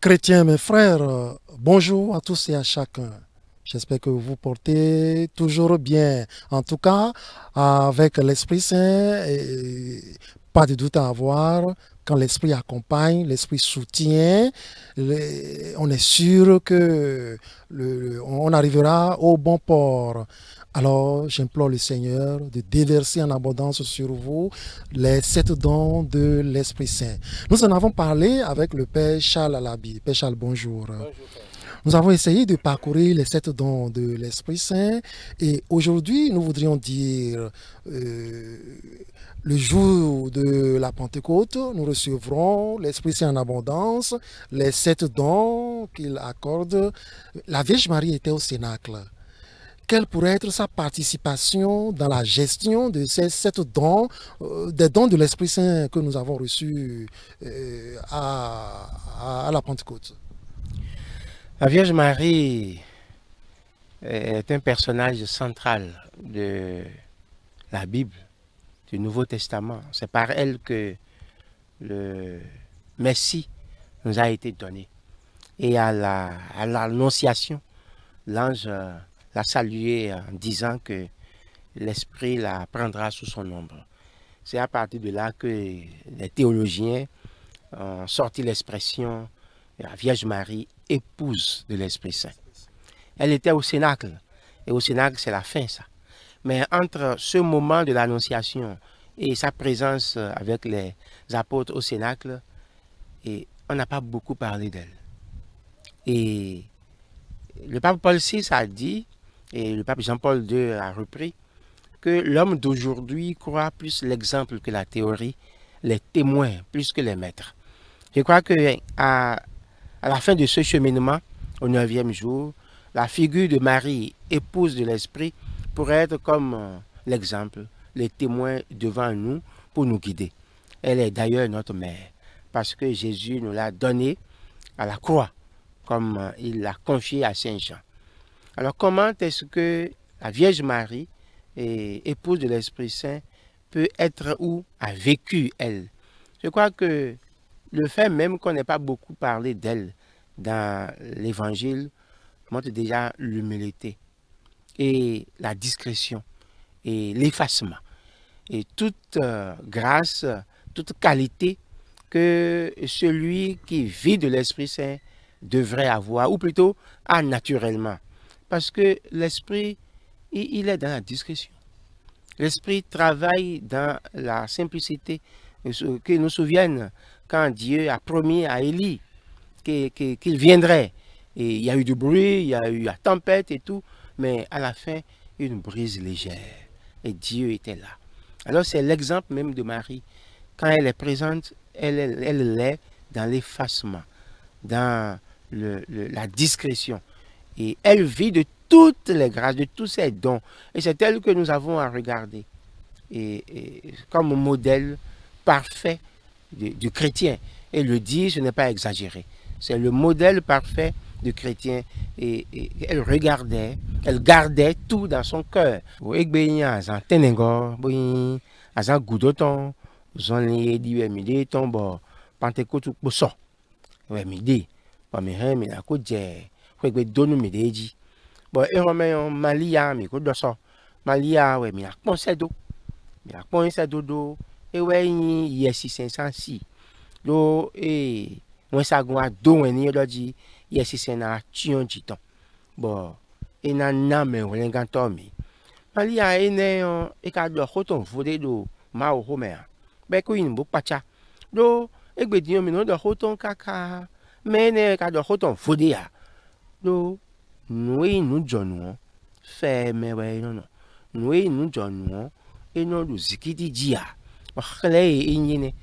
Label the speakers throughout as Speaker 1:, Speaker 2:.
Speaker 1: Chrétiens, mes frères, bonjour à tous et à chacun. J'espère que vous portez toujours bien. En tout cas, avec l'Esprit Saint, pas de doute à avoir. Quand l'Esprit accompagne, l'Esprit soutient, on est sûr que on arrivera au bon port. Alors, j'implore le Seigneur de déverser en abondance sur vous les 7 dons de l'Esprit Saint. Nous en avons parlé avec le Père Charles Alabi. Père Charles, bonjour.
Speaker 2: Bonjour.
Speaker 1: Nous avons essayé de parcourir les 7 dons de l'Esprit Saint et aujourd'hui, nous voudrions dire le jour de la Pentecôte, nous recevrons l'Esprit Saint en abondance, les 7 dons qu'il accorde. La Vierge Marie était au Cénacle. Quelle pourrait être sa participation dans la gestion de ces 7 dons, des dons de l'Esprit Saint que nous avons reçus à la Pentecôte?
Speaker 2: La Vierge Marie est un personnage central de la Bible, du Nouveau Testament. C'est par elle que le Messie nous a été donné. Et à l'Annonciation, l'ange l'a salué en disant que l'Esprit la prendra sous son ombre. C'est à partir de là que les théologiens ont sorti l'expression la Vierge Marie, épouse de l'Esprit Saint. Elle était au Cénacle. Et au Cénacle, c'est la fin, ça. Mais entre ce moment de l'Annonciation et sa présence avec les apôtres au Cénacle, on n'a pas beaucoup parlé d'elle. Et le pape Paul VI a dit, et le pape Jean-Paul II a repris, que l'homme d'aujourd'hui croit plus l'exemple que la théorie, les témoins plus que les maîtres. Je crois qu'à la fin de ce cheminement, au 9e jour, la figure de Marie, épouse de l'Esprit, pourrait être comme l'exemple, les témoins devant nous pour nous guider. Elle est d'ailleurs notre mère, parce que Jésus nous l'a donnée à la croix, comme il l'a confié à Saint Jean. Alors comment est-ce que la Vierge Marie, épouse de l'Esprit Saint, peut être ou a vécu elle? Je crois que le fait même qu'on n'ait pas beaucoup parlé d'elle dans l'Évangile montre déjà l'humilité et la discrétion et l'effacement et toute grâce, toute qualité que celui qui vit de l'Esprit Saint devrait avoir, ou plutôt a naturellement. Parce que l'Esprit, il est dans la discrétion. L'Esprit travaille dans la simplicité. Que nous souvienne quand Dieu a promis à Élie qu'il viendrait. Et il y a eu du bruit, il y a eu la tempête et tout, mais à la fin, une brise légère. Et Dieu était là. Alors c'est l'exemple même de Marie. Quand elle est présente, elle est dans l'effacement, dans la discrétion. Et elle vit de toutes les grâces, de tous ses dons. Et c'est elle que nous avons à regarder. Et comme modèle parfait du chrétien. Et le dire, ce n'est pas exagéré. C'est le modèle parfait du chrétien. Et elle regardait, elle gardait tout dans son cœur. Lo wọn sagun ado wọn ni lọji yẹsise na tiọn jitan bọ ina na mẹ wọn gan tọ mi malia ene eka do hoton fode do ma o home a bẹ ko yin bo pacha lo egbediyan mi no do hoton kaka mẹ ne ka do hoton fode a lo nu inu jọnu fẹ mẹwẹ no nu inu jọnu eno do zikidi jia ọkẹlẹ eyin ne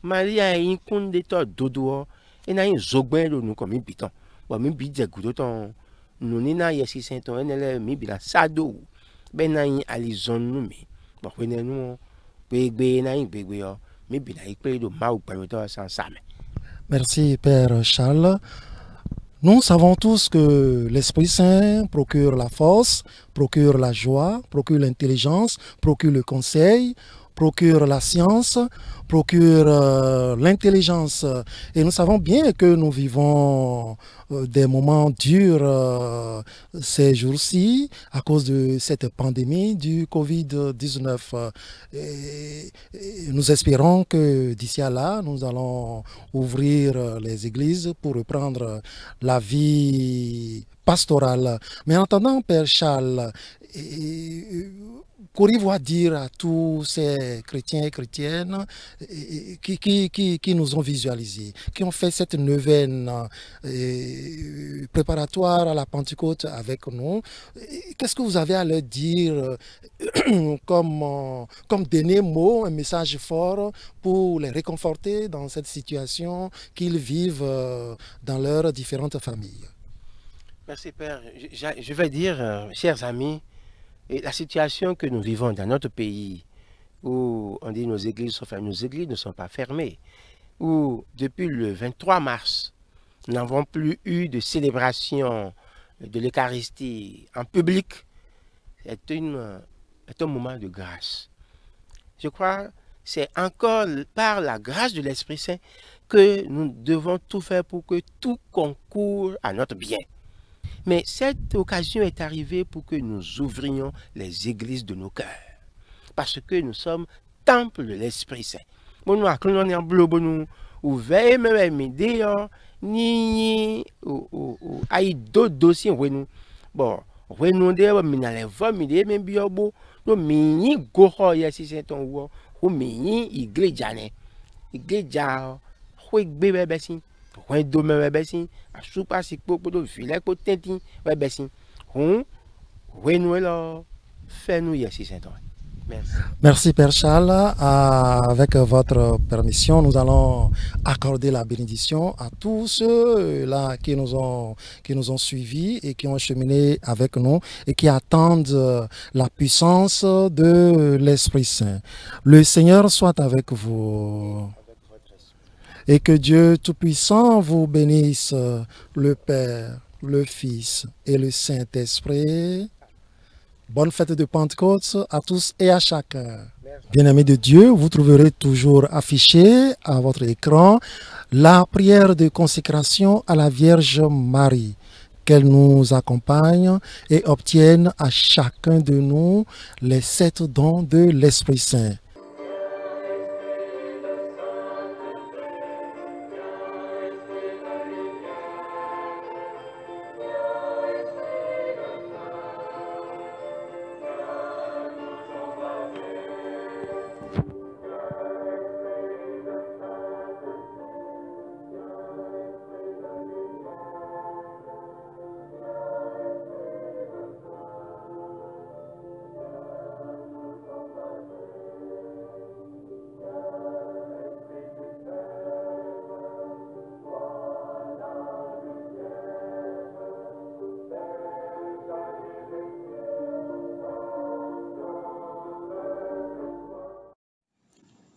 Speaker 2: Maria yin kunde to dodo ena yin zogben lo nu ko mi bitan bo mi bi je gudo ton nu ni na yesi senton enele mi bi la sado be na yin alizon nu mi bo pe nenu gbegbe na yin gbegbe yo mi bi na ipe do ma o gbe to san same.
Speaker 1: Merci Père Charles. Nous savons tous que l'Esprit Saint procure la force, procure la joie, procure l'intelligence, procure le conseil procure la science, procure l'intelligence. Et nous savons bien que nous vivons des moments durs ces jours-ci à cause de cette pandémie du Covid-19. Et nous espérons que d'ici à là, nous allons ouvrir les églises pour reprendre la vie pastorale. Mais en attendant, Père Charles, qu'auriez-vous à dire à tous ces chrétiens et chrétiennes qui nous ont visualisés, qui ont fait cette neuvaine préparatoire à la Pentecôte avec nous? Qu'est-ce que vous avez à leur dire comme dernier mot, un message fort pour les réconforter dans cette situation qu'ils vivent dans leurs différentes familles?
Speaker 2: Merci Père. Je vais dire, chers amis, et la situation que nous vivons dans notre pays, où on dit nos églises sont fermées, nos églises ne sont pas fermées, où depuis le 23 mars, nous n'avons plus eu de célébration de l'Eucharistie en public, c'est un moment de grâce. Je crois que c'est encore par la grâce de l'Esprit Saint que nous devons tout faire pour que tout concourt à notre bien. Mais cette occasion est arrivée pour que nous ouvrions les églises de nos cœurs. Parce que nous sommes temple de l'Esprit Saint. Bon, nous avons ouvert même midi, ni aïe d'autres dossiers. Bon, nous avons midi, même bien beau. Nous mini goho yasi c'est ton ou mini iglesia. Iglesia, oui, bébé bessin. When do me bessin, a super sick popo do feel pour tenti, ouais bessin. When we fait nous ici Saint-Ouen. Merci.
Speaker 1: Merci Père Charles. Avec votre permission, nous allons accorder la bénédiction à tous ceux-là qui nous ont suivis et qui ont cheminé avec nous et qui attendent la puissance de l'Esprit Saint. Le Seigneur soit avec vous. Et que Dieu Tout-Puissant vous bénisse, le Père, le Fils et le Saint-Esprit. Bonne fête de Pentecôte à tous et à chacun. Bien-aimés de Dieu, vous trouverez toujours affiché à votre écran la prière de consécration à la Vierge Marie. Qu'elle nous accompagne et obtienne à chacun de nous les 7 dons de l'Esprit Saint.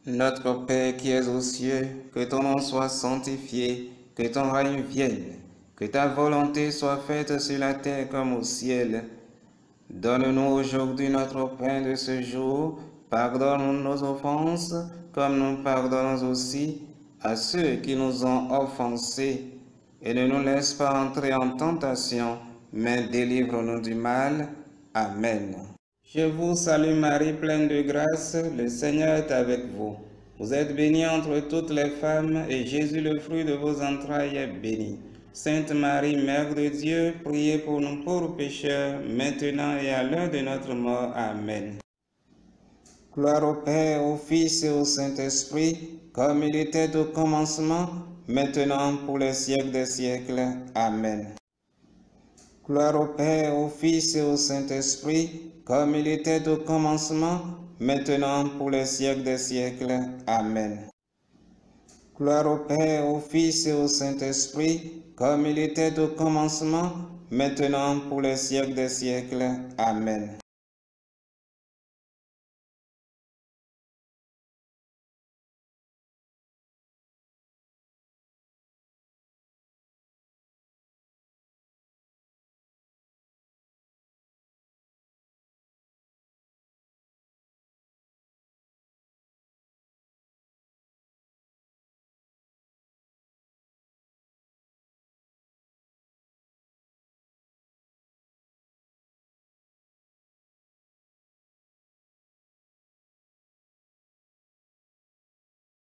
Speaker 3: Notre Père qui es aux cieux, que ton nom soit sanctifié, que ton règne vienne, que ta volonté soit faite sur la terre comme au ciel. Donne-nous aujourd'hui notre pain de ce jour, pardonne-nous nos offenses, comme nous pardonnons aussi à ceux qui nous ont offensés, et ne nous laisse pas entrer en tentation, mais délivre-nous du mal. Amen. Je vous salue Marie, pleine de grâce, le Seigneur est avec vous. Vous êtes bénie entre toutes les femmes, et Jésus, le fruit de vos entrailles, est béni. Sainte Marie, Mère de Dieu, priez pour nous pauvres pécheurs, maintenant et à l'heure de notre mort. Amen. Gloire au Père, au Fils et au Saint-Esprit, comme il était au commencement, maintenant pour les siècles des siècles. Amen. Gloire au Père, au Fils et au Saint-Esprit, comme il était au commencement, maintenant pour les siècles des siècles. Amen. Gloire au Père, au Fils et au Saint-Esprit, comme il était au commencement, maintenant pour les siècles des siècles. Amen.